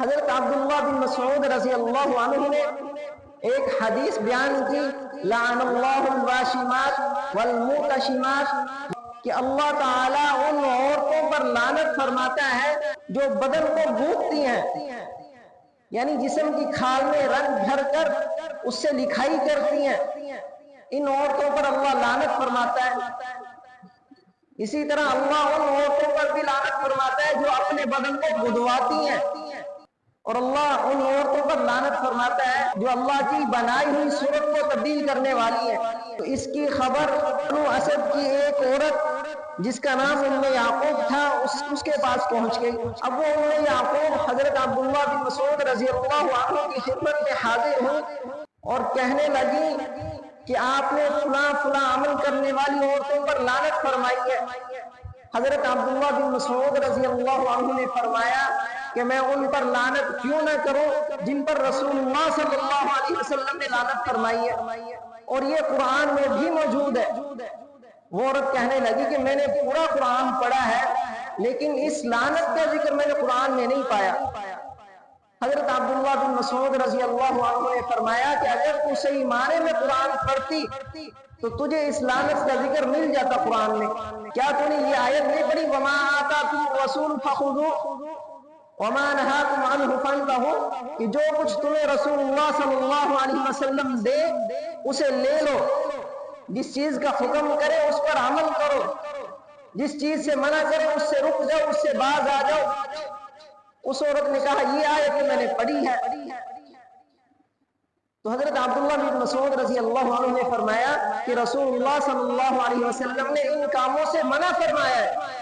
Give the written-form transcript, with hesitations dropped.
حضرت عبداللہ بن مسعود رضی اللہ عنہ نے ایک حدیث بیان کی، لعن اللہ الواشمات والموتشمات، کہ اللہ تعالیٰ ان عورتوں پر لعنت فرماتا ہے جو بدن کو گونتھتی ہیں، یعنی جسم کی کھال میں رنگ بھر کر اس سے لکھائی کرتی ہیں، ان عورتوں پر اللہ لعنت فرماتا ہے۔ اسی طرح اللہ ان عورتوں پر بھی لعنت فرماتا ہے جو اپنے بدن کو گدواتی ہیں، اور اللہ ان عورتوں پر لعنت فرماتا ہے جو اللہ کی بنائی ہوئی صورت کو تبدیل کرنے والی ہے۔ تو اس کی خبر بنو اسد کی ایک عورت جس کا نام ام یعقوب تھا اس کے پاس پہنچ گئی۔ اب وہ ام یعقوب حضرت عبداللہ بن مسعود رضی اللہ عنہ کی خدمت میں حاضر ہوئی اور کہنے لگی کہ آپ نے فلاں فلاں عمل کرنے والی عورتوں پر لعنت فرمائی ہے۔ حضرت عبداللہ بن مسعود رضی اللہ عنہ نے فرمایا کہ میں ان پر لعنت کیوں نہ کروں جن پر رسول اللہ صلی اللہ علیہ وسلم نے لعنت فرمائی ہے، اور یہ قرآن میں بھی موجود ہے۔ وہ عورت کہنے لگی کہ میں نے پورا قرآن پڑھا ہے لیکن اس لعنت کا ذکر میں نے قرآن میں نہیں پایا۔ حضرت عبداللہ بن مسعود رضی اللہ عنہ نے فرمایا کہ اگر تو صحیح معنی میں قرآن پڑھتی تو تجھے اس لعنت کا ذکر مل جاتا قرآن میں۔ کیا تو نے یہ آیت نہیں پڑھی، وَمَا آتَاكُمُ الرَّسُولُ فَخُذُوهُ وَمَا نَهَاكُمْ عَنْهُ فَانْتَهُوا، کہ جو کچھ تمہیں رسول اللہ صلی اللہ علیہ وسلم دے اسے لے لو، جس چیز کا حکم کرے اس پر عمل کرو، جس چیز سے منع کرے اس سے رک جاؤ، اس سے باز آ جاؤ۔ اس عورت نے کہا یہ آیت میں نے پڑھی ہے۔ تو حضرت عبداللہ بن مسعود رضی اللہ عنہ نے فرمایا کہ رسول اللہ صلی اللہ علیہ وسلم نے ان کاموں سے منع فرمایا ہے۔